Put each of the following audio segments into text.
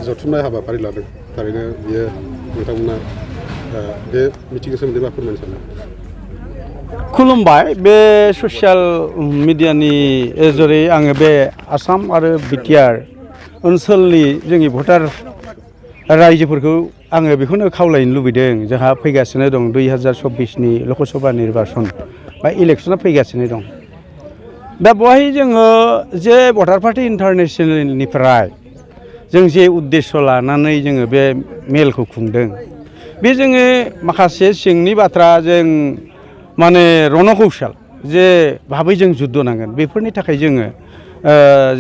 जथुमनाय हाबाफारि लादों थारैनो बियो नोंथांमोना बे मिथिंनि सोमोन्दै मा फोरमायनो सानो? खुलुमबाय बे ससियेल मिडियानि जोरै आङो बे आसाम आरो बिटिआर ओनसोलनि जोंनि भटार रायजोफोरखौ आङो बेखौनो खावलायनो लुबैदों जोंहा फैगासिनो दं 2024नि लकसभा निर्बासन बा इलेक्सना फैगासिनो दं दा बेवहाय जोङो जे भटार पार्टी इन्टारनेशनेलनिफ्राय जों जे उद्देश्य लानानै जोङो बे मेलखौ खुंदों बे जोङो माखासे सिंनि बाथ्रा जों माने रणकौशल जे भाबै जों जुद्ध नांगोन बेफोरनि थाखाय जोङो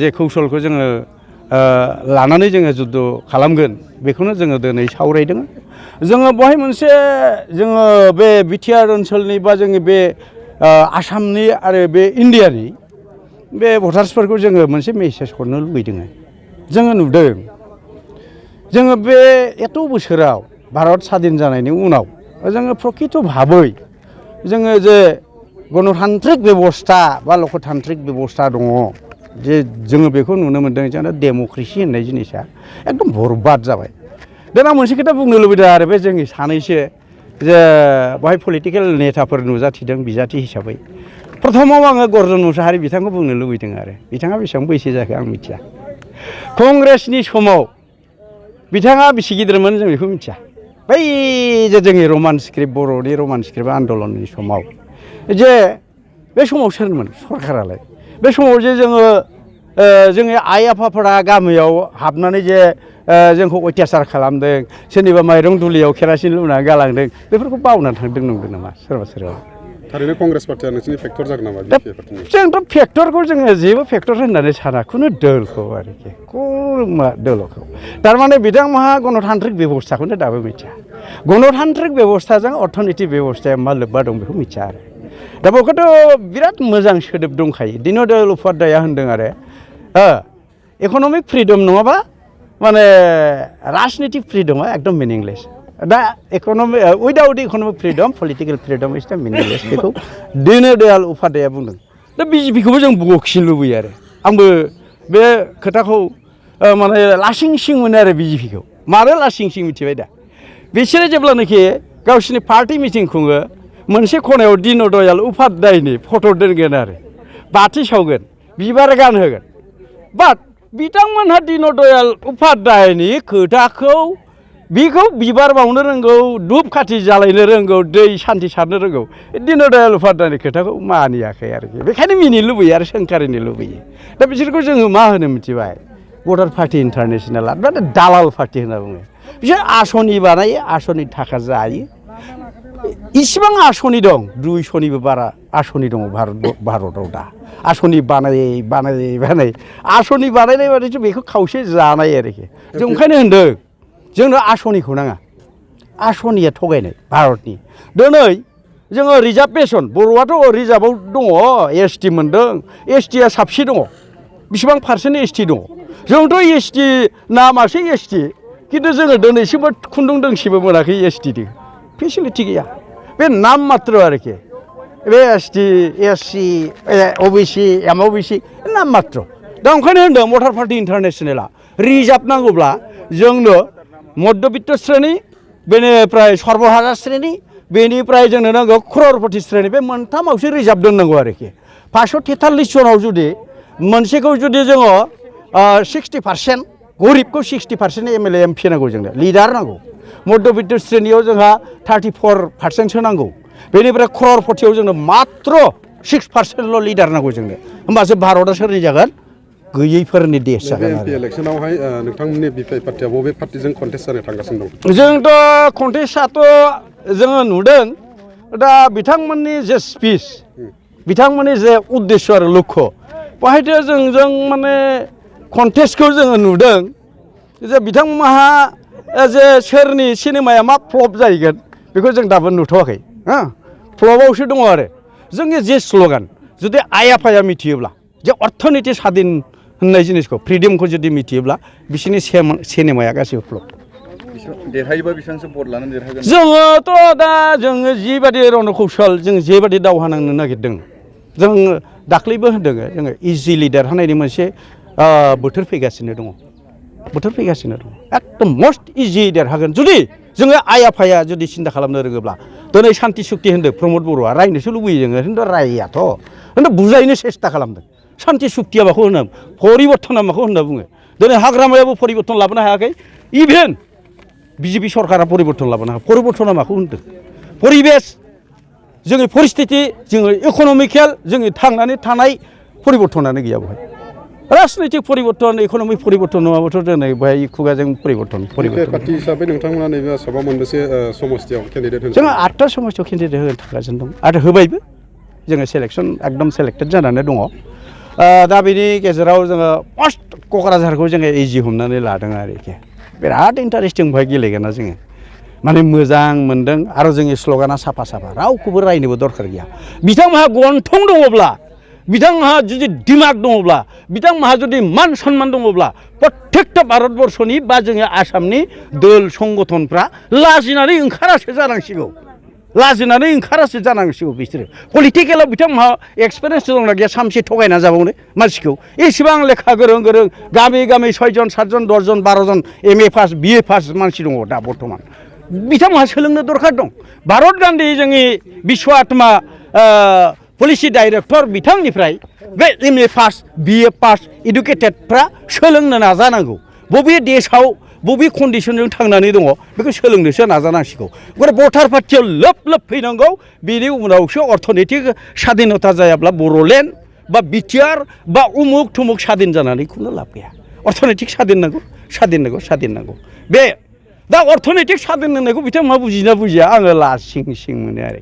जे कौशलखौ जोङो लानानै जोङो जुद्ध खालामगोन बेखौनो जोङो दिनै सावरायदों जोङो बेवहाय मोनसे जोङो बे बिटिआर ओनसोलनि बा जोंनि बे आसामनि आरो बे इन्डियानि बे भटार्सफोरखौ जोङो मोनसे मेसेज हरनो लुबैदों जोङो नुदों जोङो बे एथ' बोसोराव भारत स्वाधीन जानायनि उनाव जोङो प्रकृत भाबै जोङो जे गणतान्त्रिक बेबस्था बा लकतान्त्रिक बेबस्था दङ जे जोङो बेखौ नुनो मोन्दों जोंना डेम'क्रेसि होननाय जिनिसा एकदम बरबाद जाबाय दा आं मोनसे खोथा बुंनो लुबैदों आरो बे जोंनि सानैसो जे बेवहाय पलिटिकेल नेताफोर नुजाथिदों बिजाथि हिसाबै प्रथमाव आङो गर्जन मुसाहारि बिथांखौ बुंनो लुबैदों आरो बिथाङा बेसेबां बैसो जाखो आं मिथिया कंग्रेसनि समाव बिथाङा बेसे गिदिरमोन जों बेखौ मिथिया बै जे जोंनि रमान स्क्रिप्ट बर'नि रमान स्क्रिप्ट आन्दलननि समाव जे बे समाव सोरमोन सरकारालाय बे समाव जे जोङो जोंनि आइ आफाफोरा गामियाव हाबनानै जे जोंखौ अत्याचार खालामदों सोरनिबा माइरं दुलियाव केरासिन लुनानै गालांदों बेफोरखौ बावनानै थांदों नंदों नामा सोरबा सोरबा थारैनो कंग्रेस पार्टिया नोंसिनि फेक्टर जागोन नामा? जोंथ' फेक्टरखौ जोङो जेबो फेक्टर होननानै साना खुनु दोलखौ आरोखि खुरमा दोलखौ थारमाने बिथांमोनहा गणतान्त्रिक बेबस्थाखौनो दाबो मिथिया गणतान्त्रिक बेबस्थाजों अर्थनीति बेबस्थाया मा लोब्बा दं बेखौ मिथिया आरो दा बेखौथ' बिराद मोजां सोदोब दंखायो दीनदयाल उपाध्याया होनदों आरो इक'नमिक फ्रिडम नङाबा माने राजनितिक फ्रिडमा एकदम मिनिंलेस दा without economic freedom political freedom is the meaningless बेखौ दीनदयाल उपाध्याया बुंदों दा बिजेपिखौबो जों बखिनो लुबैयो आरो आंबो बे खोथाखौ माने लासिं सिं मोनो आरो बिजेपिखौ मानो लासिं सिं मिथिबाय दा बिसोरो जेब्लानाखि गावसिनि पार्टी मिटिं खुङो मोनसे खनायाव दीनदयाल उपाध्यायनि फट' दोनगोन आरो बाथि सावगोन बिबार गानहोगोन बाट बिथांमोनहा दीनदयाल उपाध्यायनि खोथाखौ बिखौ बिबार बावनो रोंगौ धुप खाथि जालायनो रोंगौ दै सान्थि सारनो रोंगौ दीनदयाल उपाध्यायनि खोथाखौ मानियाखै आरोखि बेखायनो मिनिनो लुबैयो आरो सोंखारिनो लुबैयो दा बिसोरखौ जोङो मा होनो मिथिबाय भटार पार्टी इन्टारनेशनेला दालाल पार्टी होनना बुङो बिसोर आसनि बानायो आसनि थाखा जायो इसिबां आसनि दं 200निबो बारा आसनि दङ भारताव दा आसनि बानाय आसनि बानायनाय बादिसो बेखौ खावसे जानाय आरोखि जों ओंखायनो होनदों जोंनो आसनिखौ नाङा आसनिया थगायनाय भारतनि दिनै जोङो रिजार्भेसन बर'आथ' रिजार्भआव दङ एसटि मोन्दों एसटिया साबसे दङ बेसेबां पार्सेन्ट एसटि दङ जोंथ' एसटि नामासो एसटि खिन्थु जोङो दिनैसिमबो खुन्दुं दोंसेबो मोनाखै एसटि फेसिलिटि गैया बे नाम मात्र आरोखि बे एसटि एससि अबिसि एमअबिसि नाम मात्र दा ओंखायनो होनदों भटार पार्टी इन्टारनेशनेला रिजार्भ नांगौब्ला जोंनो मध्यबित्त श्रेणी बेनिफ्राय सर्वहारा श्रेणी बेनिफ्राय जोंनो नांगौ क्ररपति श्रेणी बे मोनथामावसो रिजार्भ दोननांगौ आरोखि 543 जनाव जुदि मोनसेखौ जुदि जोङो 60% गरिबखौ 60% एमएलए एमपि नांगौ जोंनो लिडार नांगौ मध्यबित्त श्रेणीयाव जोंहा 34%सो नांगौ बेनिफ्राय क्ररपतियाव जोंनो मात्र 6%ल' लिडार नांगौ जोंनो होमबासो भारतआ सोरनि जागोन गैयैफोरनि देश जागोन आरो इलेक्सनावहाय नोंथांमोननि बिपिआइ पार्टिया बबे पार्टिजों कन्टेस्ट जानो थांगासिनो दं? जोंथ' कन्टेस्टआथ' जोङो नुदों दा बिथांमोननि जे स्पिच बिथांमोननि जे उद्देश्य आरो लक्ष्य बेवहायथ' जों माने कन्टेस्टखौ जोङो नुदों जे बिथांमोनहा जे सोरनि सिनेमाया मा फ्लप जाहैगोन बेखौ जों दाबो नुथ'वाखै फ्लपआवसो दङ आरो जोंनि जे स्ल'गान जुदि आइ आफाया मिथियोब्ला जे अर्थनीति स्वाधीन होननाय जिनिसखौ फ्रिडमखौ जुदि मिथियोब्ला बिसोरनि सिनेमाया गासैबो फ्लप देरहायोबा बेसेबांसो भट लानानै देरहागोन जोङोथ' दा जोङो जिबादि रणकौशल जों जेबादि दावहा नांनो नागिरदों जों दाख्लैबो होनदों जोङो इजिलि देरहानायनि मोनसे बोथोर फैगासिनो दङ बोथोर फैगासिनो दं एकदम मस्ट इजि देरहागोन जुदि जोङो आइ आफाया जुदि सिन्था खालामनो रोङोब्ला दिनै सान्ति सुक्ति होनदों प्रमद बर'आ रायनोसो लुबैयो जोङो खिन्थु रायाथ' खिन्थु बुजायनो सेस्था खालामदों सान्ति सुक्तिया माखौ होनो परिबर्तना माखौ होनना बुङो दिनै हाग्रामायाबो परिबर्तन लाबोनो हायाखै इभेन बिजेपि सरकारा परिबर्तन लाबोनो हायाखै परिबर्तना माखौ होनदों परिबेस जोंनि परिस्थिति जोङो इक'नमिकेल जोंनि थांनानै थानाय परिबर्तनानो गैया बेवहाय राजनैतिक परिबर्तन इक'नमिक परिबर्तन नङाबाथ' दिनै बेहाय खुगाजों परिबर्तन पार्टि हिसाबै नोंथांमोना नैबे आसामाव मोनबेसे समस्थियाव केन्डिडेट होनो जोङो 8टा समस्थियाव केन्डिडेट होनो थागासिनो दं आरो होबायबो जोङो सेलेक्सन एकदम सेलेक्टेड जानानै दङ दा बेनि गेजेराव जोङो फार्स्ट क'क्राझारखौ जोङो इजि हमनानै लादों आरोखि बिराद इन्टारेस्टिं बेवहाय गेलेगोन ना जोङो माने मोजां मोनदों आरो जोंनि स्ल'गाना साफा साफा रावखौबो रायनोबो दरखार गैया बिथांमोनहा गन्थं दङब्ला बिथांमोनहा जुदि दिमाग दङब्ला बिथांमोनहा जुदि मान सन्मान दङब्ला प्रत्येकटा भारतबर्षनि बा जोंनि आसामनि दोल संगठनफ्रा लाजिनानै ओंखारासो जानांसिगौ लाजिनानै ओंखारासो जानांसिगौ बिसोरो पलिटिकेलाव बिथांमोनहा एक्सपिरियेन्स दंना गैया सामसे थगायना जाबावनो मानसिखौ एसेबां लेखा गोरों गोरों गामि गामि 6 जन 7 जन 10 जन 12 जन MA पास BA पास मानसि दङ दा बर्थमान बिथांमोनहा सोलोंनो दरखार दं भारत गान्धी जोंनि बिश्व आत्मा पलिसि डाइरेक्टर बिथांनिफ्राय बे MA पास BA पास इडुकेटेडफ्रा सोलोंनो नाजानांगौ बबे देशआव बबे कन्डिसनजों थांनानै दङ बेखौ सोलोंनोसो नाजानांसिगौ गरे भटार पार्टियाव लोब लोब फैनांगौ बेनि उनावसो अर्थनैतिक स्वाधीनता जायाब्ला बर'लेण्ड बा बिटिआर बा उमुक थुमुक स्वाधीन जानानै खुनु लाब गैया अर्थनैतिक स्वाधीन नांगौ बे दा अर्थनैतिक स्वाधीन होननायखौ बिथांमोनहा बुजिना बुजिया आङो लासिं सिं मोनो आरो